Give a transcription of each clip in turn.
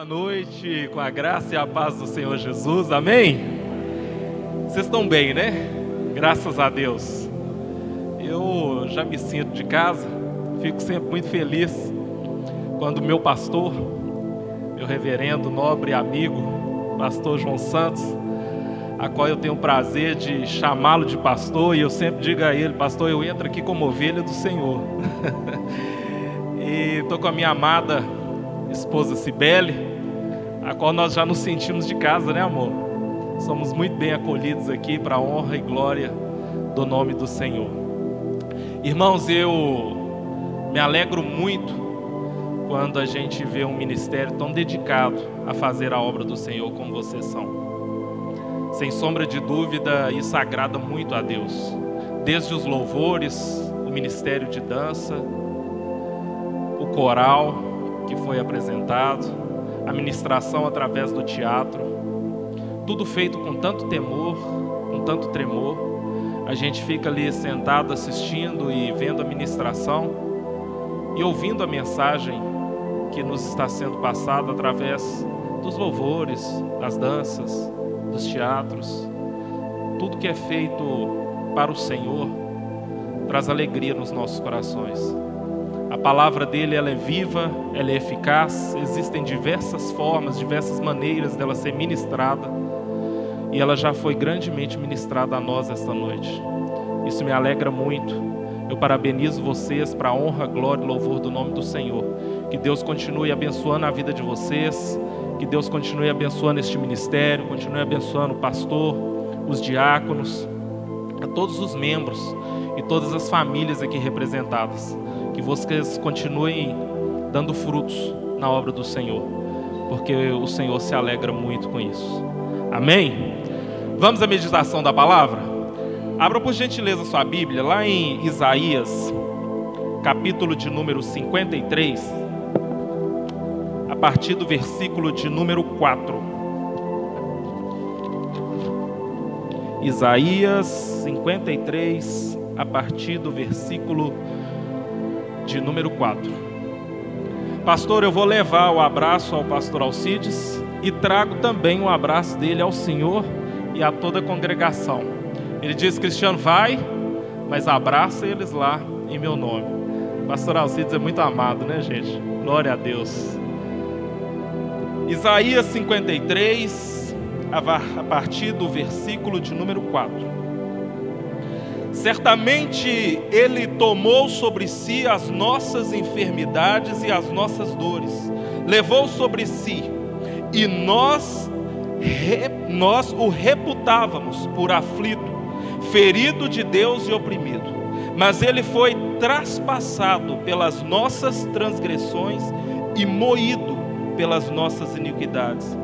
Boa noite, com a graça e a paz do Senhor Jesus, amém? Vocês estão bem, né? Graças a Deus. Eu já me sinto de casa, fico sempre muito feliz quando o meu pastor, meu reverendo, nobre amigo, pastor João Santos, a qual eu tenho o prazer de chamá-lo de pastor, e eu sempre digo a ele: pastor, eu entro aqui como ovelha do Senhor. E estou com a minha amada esposa Cibele, a qual nós já nos sentimos de casa, né, amor? Somos muito bem acolhidos aqui para a honra e glória do nome do Senhor. Irmãos, eu me alegro muito quando a gente vê um ministério tão dedicado a fazer a obra do Senhor como vocês são. Sem sombra de dúvida, isso agrada muito a Deus. Desde os louvores, o ministério de dança, o coral que foi apresentado, a ministração através do teatro, tudo feito com tanto temor, com tanto tremor. A gente fica ali sentado assistindo e vendo a ministração e ouvindo a mensagem que nos está sendo passada através dos louvores, das danças, dos teatros. Tudo que é feito para o Senhor traz alegria nos nossos corações. A palavra dele, ela é viva, ela é eficaz, existem diversas formas, diversas maneiras dela ser ministrada, e ela já foi grandemente ministrada a nós esta noite. Isso me alegra muito. Eu parabenizo vocês para a honra, glória e louvor do nome do Senhor. Que Deus continue abençoando a vida de vocês, que Deus continue abençoando este ministério, continue abençoando o pastor, os diáconos, a todos os membros e todas as famílias aqui representadas. Que vocês continuem dando frutos na obra do Senhor, porque o Senhor se alegra muito com isso. Amém? Vamos à meditação da palavra? Abra por gentileza sua Bíblia, lá em Isaías, capítulo de número 53, a partir do versículo de número 4. Isaías 53, a partir do versículo de número 4. Pastor, eu vou levar o abraço ao pastor Alcides e trago também o abraço dele ao Senhor e a toda a congregação. Ele diz: Cristiano, vai, mas abraça eles lá em meu nome. Pastor Alcides é muito amado, né, gente? Glória a Deus. Isaías 53, a partir do versículo de número 4. Certamente Ele tomou sobre si as nossas enfermidades e as nossas dores, levou sobre si, e nós o reputávamos por aflito, ferido de Deus e oprimido. Mas Ele foi traspassado pelas nossas transgressões e moído pelas nossas iniquidades.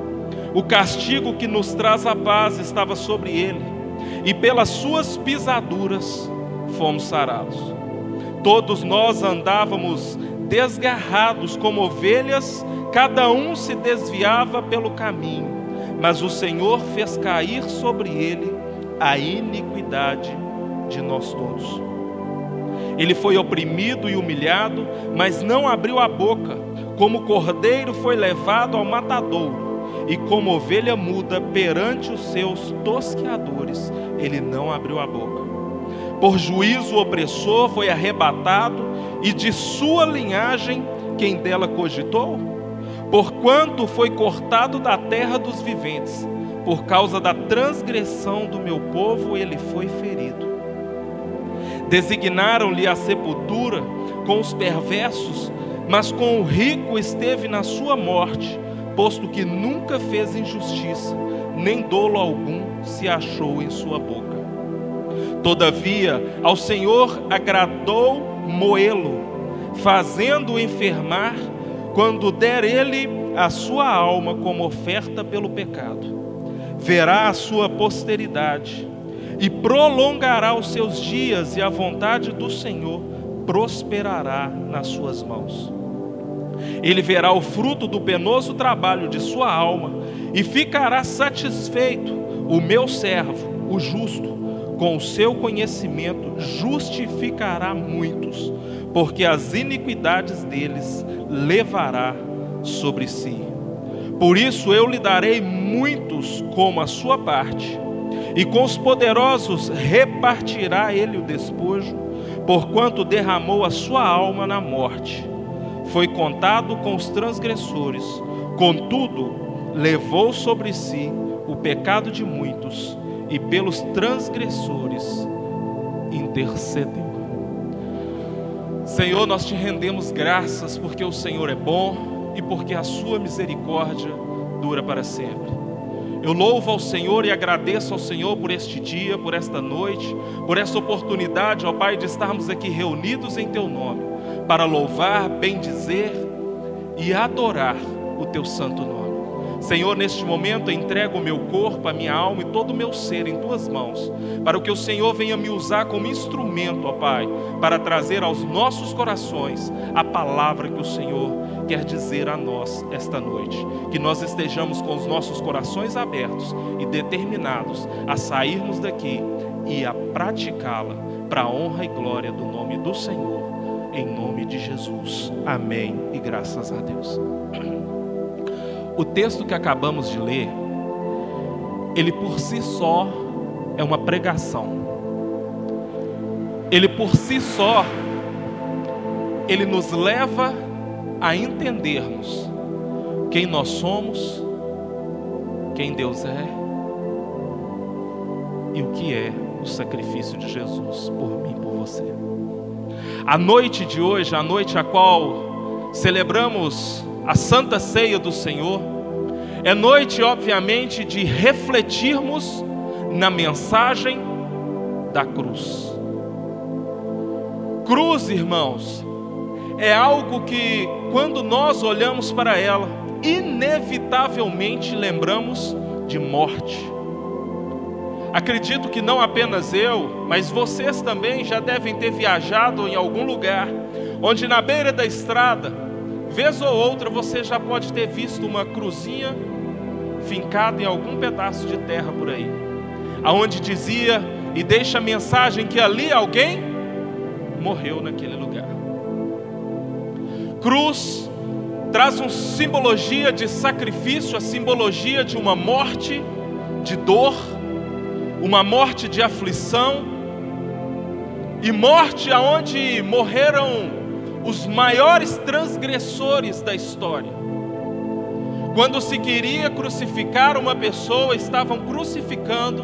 O castigo que nos traz a paz estava sobre Ele, e pelas suas pisaduras fomos sarados. Todos nós andávamos desgarrados como ovelhas, cada um se desviava pelo caminho, mas o Senhor fez cair sobre ele a iniquidade de nós todos. Ele foi oprimido e humilhado, mas não abriu a boca. Como cordeiro foi levado ao matadouro, e como ovelha muda perante os seus tosqueadores, ele não abriu a boca. Por juízo o opressor foi arrebatado, e de sua linhagem quem dela cogitou? Porquanto foi cortado da terra dos viventes, por causa da transgressão do meu povo ele foi ferido. Designaram-lhe a sepultura com os perversos, mas com o rico esteve na sua morte, posto que nunca fez injustiça, nem dolo algum se achou em sua boca. Todavia, ao Senhor agradou moê-lo, fazendo-o enfermar, quando der ele a sua alma como oferta pelo pecado. Verá a sua posteridade, e prolongará os seus dias, e a vontade do Senhor prosperará nas suas mãos. Ele verá o fruto do penoso trabalho de sua alma, e ficará satisfeito. O meu servo, o justo, com o seu conhecimento justificará muitos, porque as iniquidades deles levará sobre si. Por isso eu lhe darei muitos como a sua parte, e com os poderosos repartirá ele o despojo, porquanto derramou a sua alma na morte. Foi contado com os transgressores, contudo, levou sobre si o pecado de muitos, e pelos transgressores intercedeu. Senhor, nós te rendemos graças porque o Senhor é bom e porque a sua misericórdia dura para sempre. Eu louvo ao Senhor e agradeço ao Senhor por este dia, por esta noite, por esta oportunidade, ó Pai, de estarmos aqui reunidos em Teu nome, para louvar, bendizer e adorar o Teu santo nome. Senhor, neste momento eu entrego o meu corpo, a minha alma e todo o meu ser em Tuas mãos, para que o Senhor venha me usar como instrumento, ó Pai, para trazer aos nossos corações a palavra que o Senhor quer dizer a nós esta noite. Que nós estejamos com os nossos corações abertos e determinados a sairmos daqui e a praticá-la para a honra e glória do nome do Senhor, em nome de Jesus. Amém e graças a Deus. O texto que acabamos de ler, ele por si só é uma pregação. Ele por si só, ele nos leva a entendermos quem nós somos, quem Deus é e o que é o sacrifício de Jesus por mim e por você. A noite de hoje, a noite a qual celebramos a Santa Ceia do Senhor, é noite, obviamente, de refletirmos na mensagem da cruz. Cruz, irmãos, é algo que, quando nós olhamos para ela, inevitavelmente lembramos de morte. Acredito que não apenas eu, mas vocês também já devem ter viajado em algum lugar, onde na beira da estrada, vez ou outra, você já pode ter visto uma cruzinha fincada em algum pedaço de terra por aí, aonde dizia e deixa a mensagem que ali alguém morreu naquele lugar. Cruz traz uma simbologia de sacrifício, a simbologia de uma morte de dor, uma morte de aflição, e morte aonde morreram os maiores transgressores da história. Quando se queria crucificar uma pessoa, estavam crucificando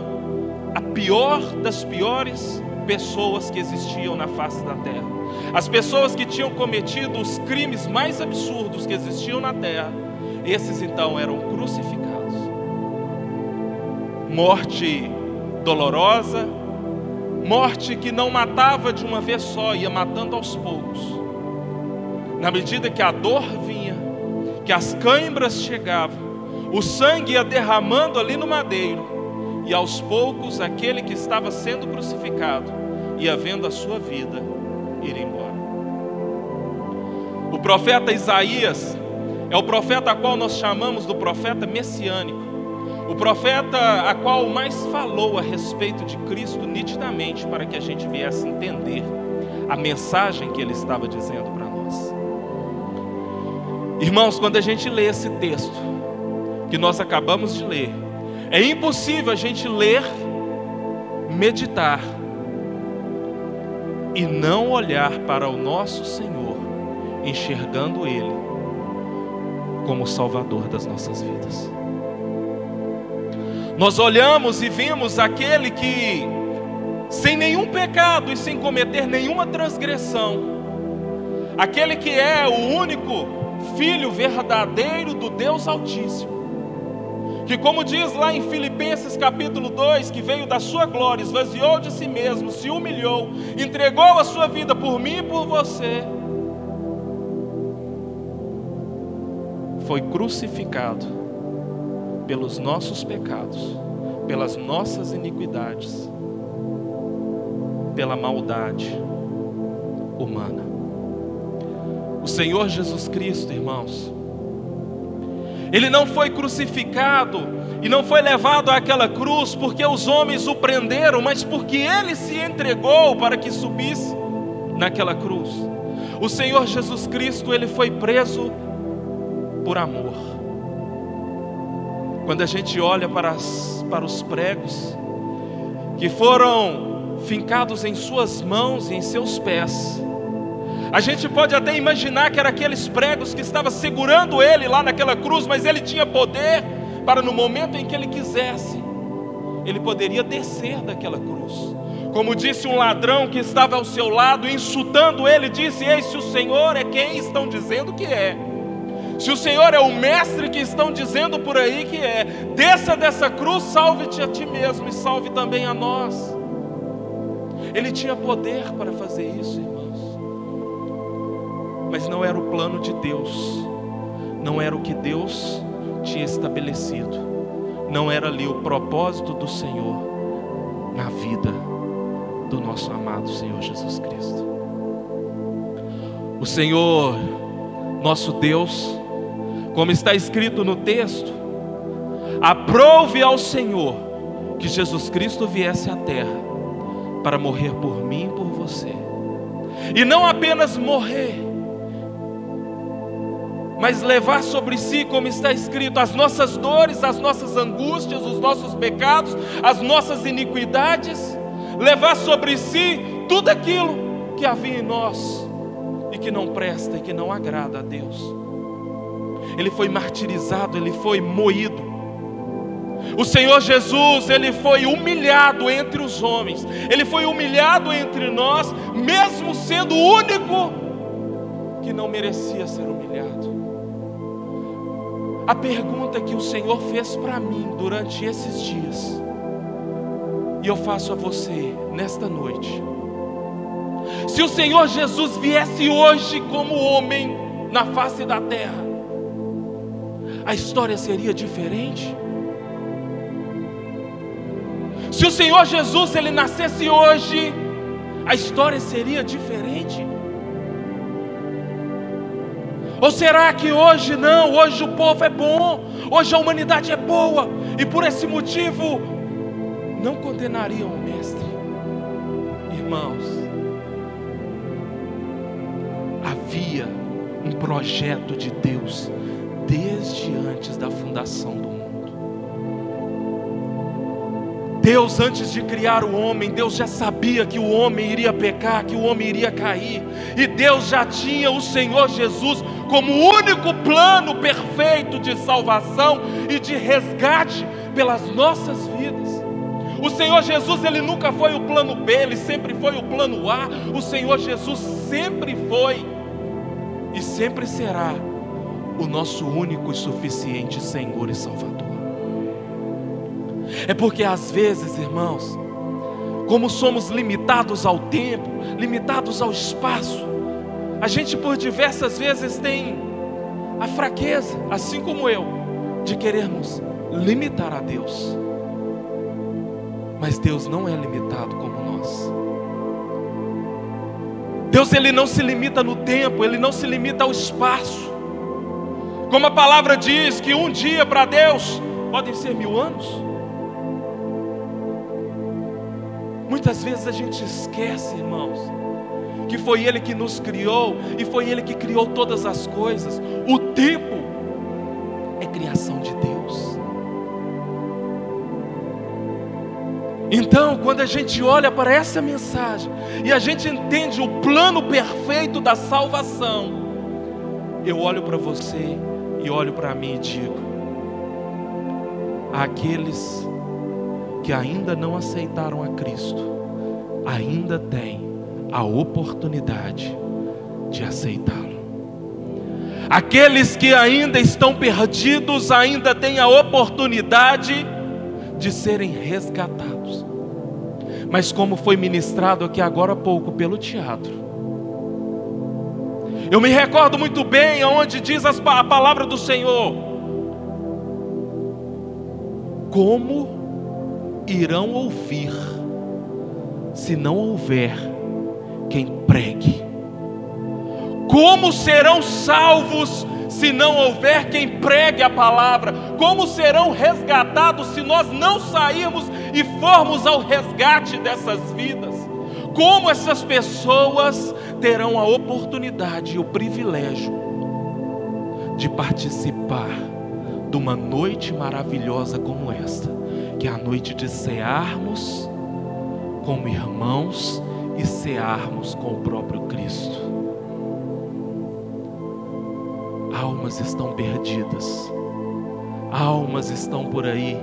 a pior das piores pessoas que existiam na face da terra. As pessoas que tinham cometido os crimes mais absurdos que existiam na terra, esses então eram crucificados. Morte dolorosa, morte que não matava de uma vez só, ia matando aos poucos. Na medida que a dor vinha, que as cãibras chegavam, o sangue ia derramando ali no madeiro, e aos poucos aquele que estava sendo crucificado ia vendo a sua vida ir embora. O profeta Isaías é o profeta a qual nós chamamos do profeta messiânico, o profeta a qual mais falou a respeito de Cristo nitidamente, para que a gente viesse entender a mensagem que ele estava dizendo para nós. Irmãos, quando a gente lê esse texto que nós acabamos de ler, é impossível a gente ler, meditar e não olhar para o nosso Senhor, enxergando Ele como o Salvador das nossas vidas. Nós olhamos e vimos aquele que, sem nenhum pecado e sem cometer nenhuma transgressão, aquele que é o único Filho verdadeiro do Deus Altíssimo, que, como diz lá em Filipenses capítulo 2, que veio da sua glória, esvaziou de si mesmo, se humilhou, entregou a sua vida por mim e por você, foi crucificado pelos nossos pecados, pelas nossas iniquidades, pela maldade humana. O Senhor Jesus Cristo, irmãos, Ele não foi crucificado e não foi levado àquela cruz porque os homens o prenderam, mas porque Ele se entregou para que subisse naquela cruz. O Senhor Jesus Cristo, Ele foi preso por amor. quando a gente olha para os pregos que foram fincados em suas mãos e em seus pés, a gente pode até imaginar que eram aqueles pregos que estavam segurando ele lá naquela cruz, mas ele tinha poder para, no momento em que ele quisesse, ele poderia descer daquela cruz. Como disse um ladrão que estava ao seu lado, insultando ele, disse: ei, se o Senhor é quem estão dizendo que é, se o Senhor é o mestre que estão dizendo por aí que é, desça dessa cruz, salve-te a ti mesmo e salve também a nós. Ele tinha poder para fazer isso, irmãos, mas não era o plano de Deus, não era o que Deus tinha estabelecido, não era ali o propósito do Senhor na vida do nosso amado Senhor Jesus Cristo. O Senhor, nosso Deus, como está escrito no texto, aprove ao Senhor que Jesus Cristo viesse à terra para morrer por mim e por você, e não apenas morrer, mas levar sobre si, como está escrito, as nossas dores, as nossas angústias, os nossos pecados, as nossas iniquidades, levar sobre si tudo aquilo que havia em nós e que não presta e que não agrada a Deus. Ele foi martirizado, ele foi moído. O Senhor Jesus, ele foi humilhado entre os homens, ele foi humilhado entre nós, mesmo sendo o único que não merecia ser humilhado. A pergunta que o Senhor fez para mim durante esses dias, e eu faço a você nesta noite: se o Senhor Jesus viesse hoje como homem na face da terra, a história seria diferente? Se o Senhor Jesus, ele nascesse hoje, a história seria diferente? Ou será que hoje não? Hoje o povo é bom, hoje a humanidade é boa, e por esse motivo não condenariam o mestre? Irmãos, havia um projeto de Deus desde antes da fundação do mundo. Deus, antes de criar o homem, Deus já sabia que o homem iria pecar, que o homem iria cair, e Deus já tinha o Senhor Jesus como o único plano perfeito de salvação e de resgate pelas nossas vidas. O Senhor Jesus, ele nunca foi o plano B, ele sempre foi o plano A. O Senhor Jesus sempre foi e sempre será o nosso único e suficiente Senhor e Salvador. É porque às vezes, irmãos, como somos limitados ao tempo, limitados ao espaço, a gente por diversas vezes tem a fraqueza, assim como eu, de querermos limitar a Deus. Mas Deus não é limitado como nós. Deus, ele não se limita no tempo, ele não se limita ao espaço. Como a palavra diz que um dia para Deus podem ser 1000 anos. Muitas vezes a gente esquece, irmãos, que foi Ele que nos criou e foi Ele que criou todas as coisas. O tempo é criação de Deus. Então, quando a gente olha para essa mensagem e a gente entende o plano perfeito da salvação, eu olho para você e olho para mim e digo: aqueles que ainda não aceitaram a Cristo ainda têm a oportunidade de aceitá-lo. Aqueles que ainda estão perdidos ainda têm a oportunidade de serem resgatados. Mas como foi ministrado aqui agora há pouco pelo teatro, eu me recordo muito bem onde diz a palavra do Senhor: como irão ouvir se não houver quem pregue? Como serão salvos se não houver quem pregue a palavra? Como serão resgatados se nós não sairmos e formos ao resgate dessas vidas? Como essas pessoas terão a oportunidade e o privilégio de participar de uma noite maravilhosa como esta, que é a noite de cearmos como irmãos e cearmos com o próprio Cristo. Almas estão perdidas, almas estão por aí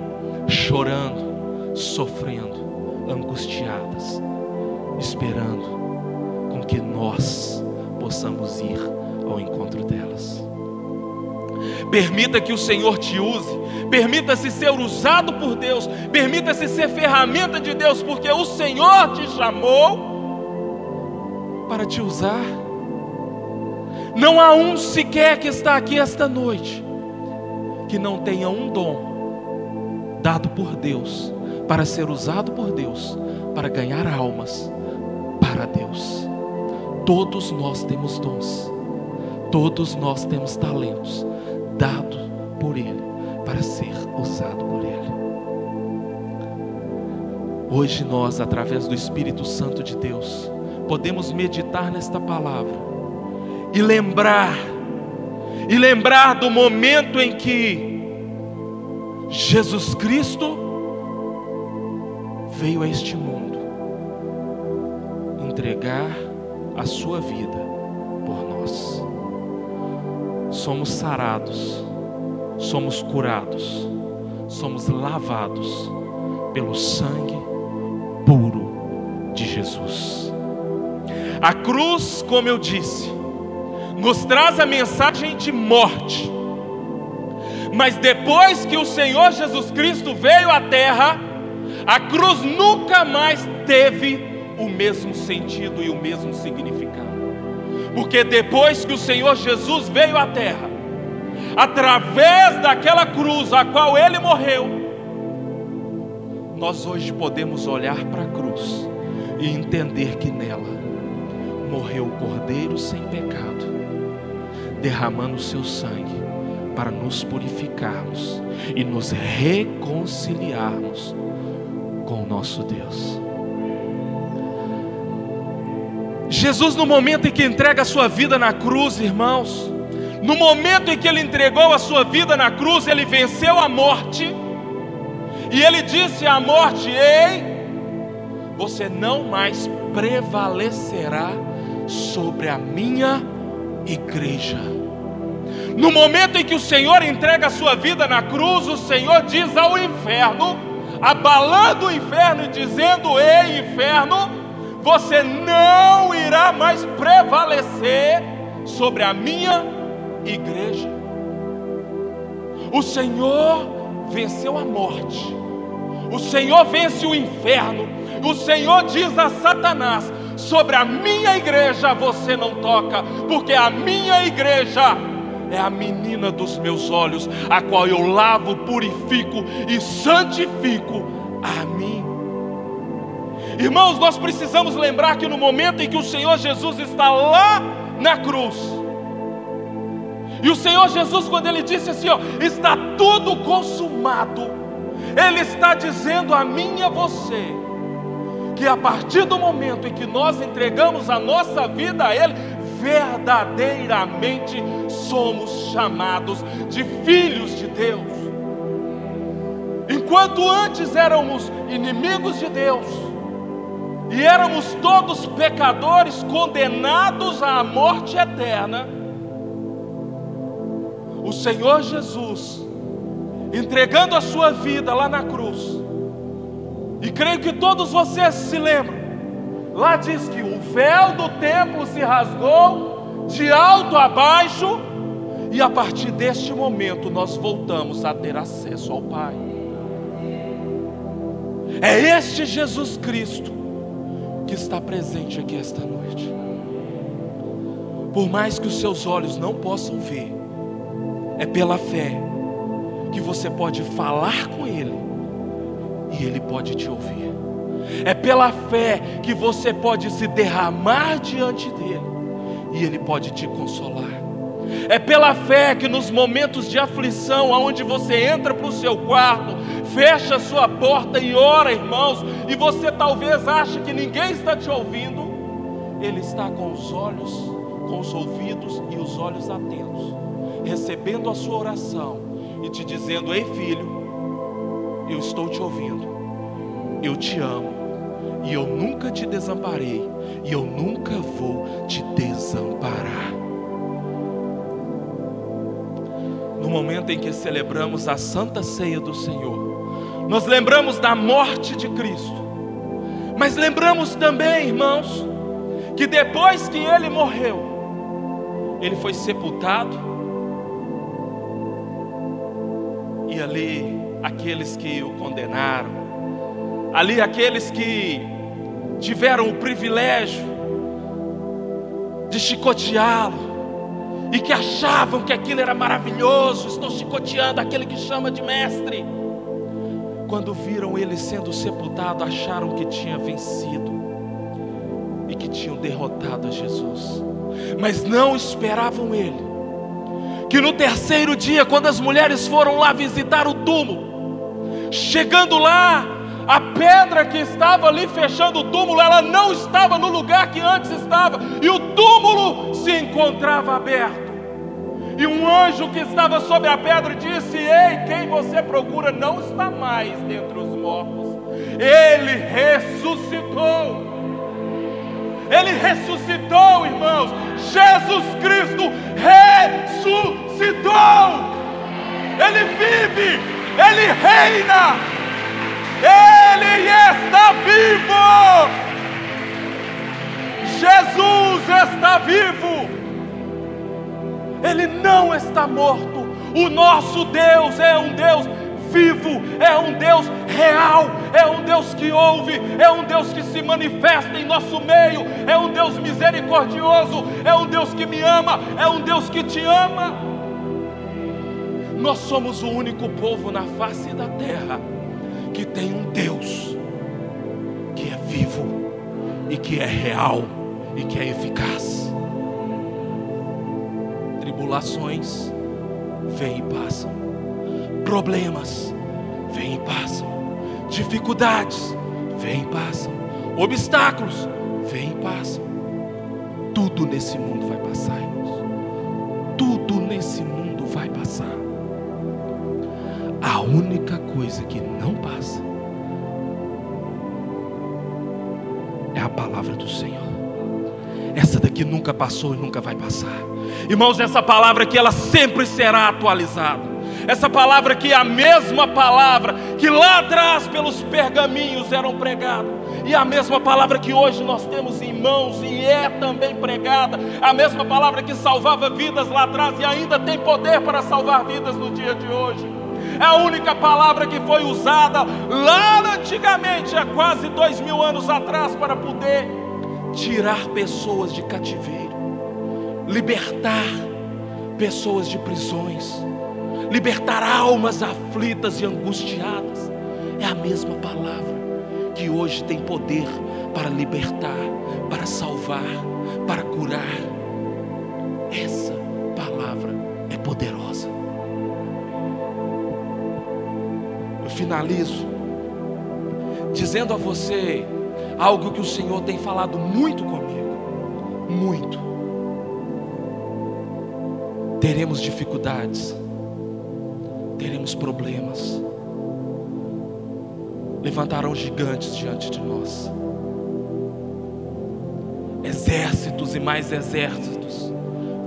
chorando, sofrendo, angustiadas, esperando com que nós possamos ir ao encontro delas. Permita que o Senhor te use, permita-se ser usado por Deus, permita-se ser ferramenta de Deus, porque o Senhor te chamou para te usar. Não há um sequer que está aqui esta noite que não tenha um dom dado por Deus para ser usado por Deus, para ganhar almas para Deus. Todos nós temos dons, todos nós temos talentos dado por Ele para ser usado por Ele. Hoje nós, através do Espírito Santo de Deus, podemos meditar nesta palavra e lembrar do momento em que Jesus Cristo veio a este mundo entregar a sua vida por nós. Somos sarados, somos curados, somos lavados pelo sangue puro de Jesus. A cruz, como eu disse, nos traz a mensagem de morte, mas depois que o Senhor Jesus Cristo veio à terra, a cruz nunca mais teve o mesmo sentido e o mesmo significado. Porque depois que o Senhor Jesus veio à terra, através daquela cruz a qual Ele morreu, nós hoje podemos olhar para a cruz e entender que nela morreu o Cordeiro sem pecado, derramando o seu sangue para nos purificarmos e nos reconciliarmos com o nosso Deus. Jesus, no momento em que entrega a sua vida na cruz, irmãos, no momento em que Ele entregou a sua vida na cruz, Ele venceu a morte, e Ele disse à morte: ei, você não mais prevalecerá sobre a minha igreja. No momento em que o Senhor entrega a sua vida na cruz, o Senhor diz ao inferno, abalando o inferno e dizendo: ei, inferno, você não irá mais prevalecer sobre a minha igreja. O Senhor venceu a morte, o Senhor vence o inferno. O Senhor diz a Satanás: sobre a minha igreja você não toca, porque a minha igreja é a menina dos meus olhos, a qual eu lavo, purifico e santifico a mim. Irmãos, nós precisamos lembrar que no momento em que o Senhor Jesus está lá na cruz, e o Senhor Jesus, quando Ele disse assim, está tudo consumado, Ele está dizendo a mim e a você, que a partir do momento em que nós entregamos a nossa vida a Ele, verdadeiramente somos chamados de filhos de Deus. Enquanto antes éramos inimigos de Deus, e éramos todos pecadores condenados à morte eterna, o Senhor Jesus, entregando a sua vida lá na cruz, e creio que todos vocês se lembram, lá diz que o véu do templo se rasgou de alto a baixo, e a partir deste momento nós voltamos a ter acesso ao Pai. É este Jesus Cristo que está presente aqui esta noite. Por mais que os seus olhos não possam ver, é pela fé que você pode falar com Ele e Ele pode te ouvir. É pela fé que você pode se derramar diante dEle e Ele pode te consolar. É pela fé que nos momentos de aflição, onde você entra para o seu quarto, fecha a sua porta e ora, irmãos, e você talvez ache que ninguém está te ouvindo, Ele está com os olhos, com os ouvidos e os olhos atentos, recebendo a sua oração e te dizendo: ei filho, eu estou te ouvindo, eu te amo, e eu nunca te desamparei, e eu nunca vou te desamparar. No momento em que celebramos a Santa Ceia do Senhor, nós lembramos da morte de Cristo, mas lembramos também, irmãos, que depois que Ele morreu, Ele foi sepultado, e ali aqueles que o condenaram, ali aqueles que tiveram o privilégio de chicoteá-lo, e que achavam que aquilo era maravilhoso, estou chicoteando aquele que chama de mestre, quando viram ele sendo sepultado, acharam que tinha vencido e que tinham derrotado a Jesus, mas não esperavam ele, que no terceiro dia, quando as mulheres foram lá visitar o túmulo, chegando lá, a pedra que estava ali fechando o túmulo, ela não estava no lugar que antes estava, e o túmulo se encontrava aberto, e um anjo que estava sobre a pedra disse: ei, quem você procura não está mais dentre os mortos, ele ressuscitou. Ele ressuscitou, irmãos. Jesus Cristo ressuscitou. Ele vive, Ele reina, Ele está vivo. Jesus está vivo. Ele não está morto. O nosso Deus é um Deus vivo, é um Deus real, é um Deus que ouve, é um Deus que se manifesta em nosso meio, é um Deus misericordioso, é um Deus que me ama, é um Deus que te ama. Nós somos o único povo na face da terra que tem um Deus que é vivo e que é real e que é eficaz. Tribulações vêm e passam, problemas vêm e passam, dificuldades vêm e passam, obstáculos vêm e passam. Tudo nesse mundo vai passar, irmãos. Tudo nesse mundo vai passar. A única coisa que não passa é a palavra do Senhor. Essa daqui nunca passou e nunca vai passar. Irmãos, essa palavra aqui, ela sempre será atualizada. Essa palavra aqui é a mesma palavra que lá atrás pelos pergaminhos eram pregadas, e a mesma palavra que hoje nós temos em mãos e é também pregada. A mesma palavra que salvava vidas lá atrás e ainda tem poder para salvar vidas no dia de hoje. É a única palavra que foi usada lá antigamente, há quase 2000 anos atrás, para poder tirar pessoas de cativeiro, libertar pessoas de prisões, libertar almas aflitas e angustiadas. É a mesma palavra que hoje tem poder para libertar, para salvar, para curar. Essa palavra é poderosa. Eu finalizo dizendo a você algo que o Senhor tem falado muito comigo, muito. Teremos dificuldades, teremos problemas, levantarão gigantes diante de nós, exércitos e mais exércitos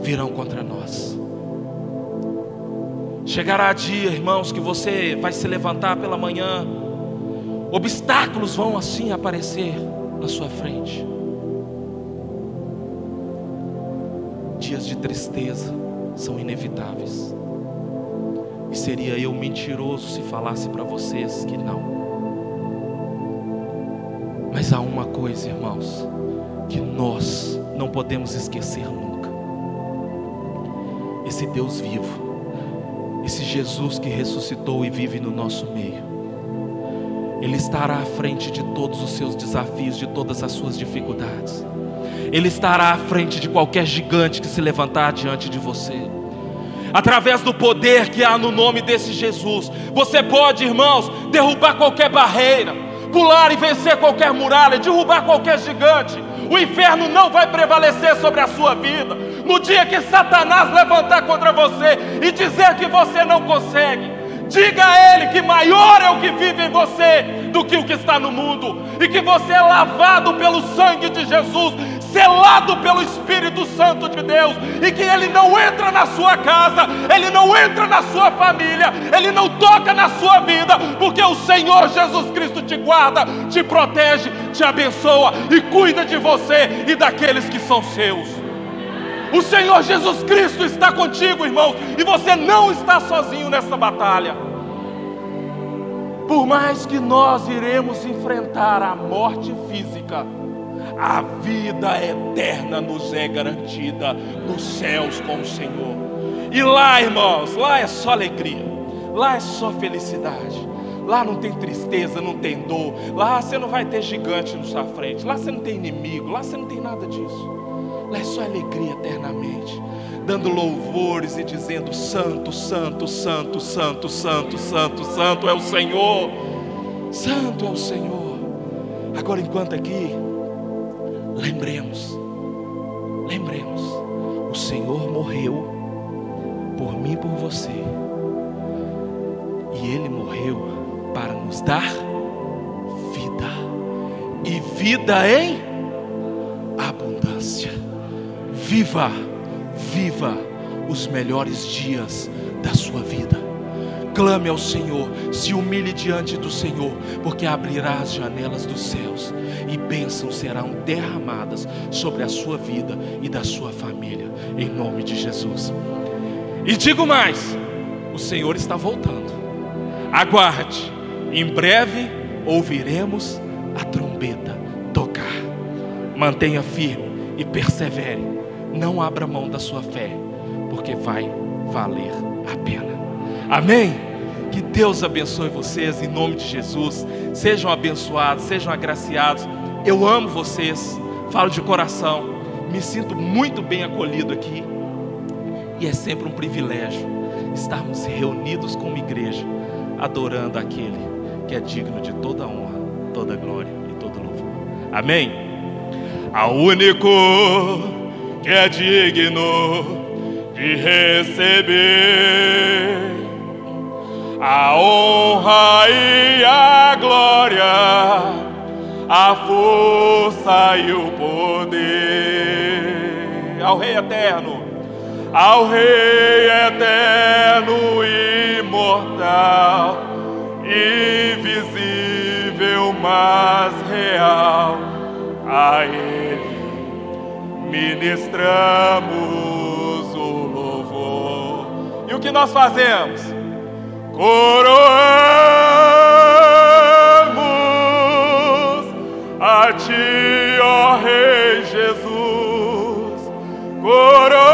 virão contra nós. Chegará dia, irmãos, que você vai se levantar pela manhã, obstáculos vão assim aparecer na sua frente, dias de tristeza são inevitáveis, e seria eu mentiroso se falasse para vocês que não. Mas há uma coisa, irmãos, que nós não podemos esquecer nunca: esse Deus vivo, esse Jesus que ressuscitou e vive no nosso meio, Ele estará à frente de todos os seus desafios, de todas as suas dificuldades. Ele estará à frente de qualquer gigante que se levantar diante de você. Através do poder que há no nome desse Jesus, você pode, irmãos, derrubar qualquer barreira, pular e vencer qualquer muralha, derrubar qualquer gigante. O inferno não vai prevalecer sobre a sua vida. No dia que Satanás levantar contra você e dizer que você não consegue, diga a ele que maior é o que vive em você do que o que está no mundo, e que você é lavado pelo sangue de Jesus, selado pelo Espírito Santo de Deus, e que ele não entra na sua casa, ele não entra na sua família, ele não toca na sua vida, porque o Senhor Jesus Cristo te guarda, te protege, te abençoa e cuida de você e daqueles que são seus. O Senhor Jesus Cristo está contigo, irmãos, e você não está sozinho nessa batalha. Por mais que nós iremos enfrentar a morte física, a vida eterna nos é garantida nos céus com o Senhor. E lá, irmãos, lá é só alegria, lá é só felicidade. Lá não tem tristeza, não tem dor. Lá você não vai ter gigante na sua frente. Lá você não tem inimigo, lá você não tem nada disso. Lá é só alegria eternamente, dando louvores e dizendo: Santo, Santo, Santo, Santo, Santo, Santo, Santo é o Senhor. Santo é o Senhor. Agora, enquanto aqui, lembremos, o Senhor morreu por mim e por você, e Ele morreu para nos dar vida, e vida em abundância. Viva os melhores dias da sua vida. Clame ao Senhor, se humilhe diante do Senhor, porque abrirá as janelas dos céus e bênçãos serão derramadas sobre a sua vida e da sua família, em nome de Jesus. E digo mais, o Senhor está voltando. Aguarde, em breve ouviremos a trombeta tocar. Mantenha firme e persevere. Não abra mão da sua fé, porque vai valer a pena. Amém? Que Deus abençoe vocês em nome de Jesus. Sejam abençoados, sejam agraciados. Eu amo vocês, falo de coração. Me sinto muito bem acolhido aqui. E é sempre um privilégio estarmos reunidos como igreja, adorando aquele que é digno de toda honra, toda glória e todo louvor. Amém? Ao único que é digno de receber a honra e a glória, a força e o poder, ao Rei eterno, imortal, invisível, mas real, a Ele ministramos o louvor. E o que nós fazemos? Coroamos a Ti, ó Rei Jesus. Coroamos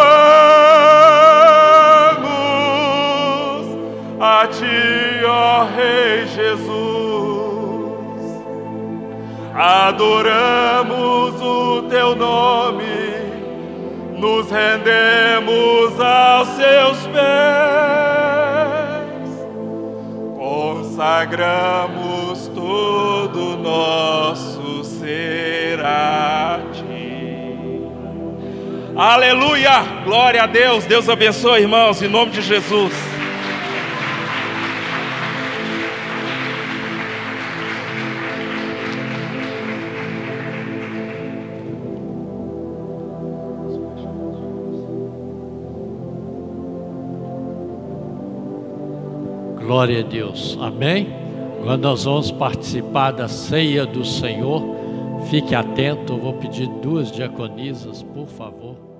a Ti, ó Rei Jesus. Adoramos o Teu nome, nos rendemos aos Seus pés, consagramos todo nosso ser a Ti. Aleluia! Glória a Deus! Deus abençoe, irmãos, em nome de Jesus. Glória a Deus, amém? Agora nós vamos participar da ceia do Senhor. Fique atento, eu vou pedir 2 diaconisas, por favor.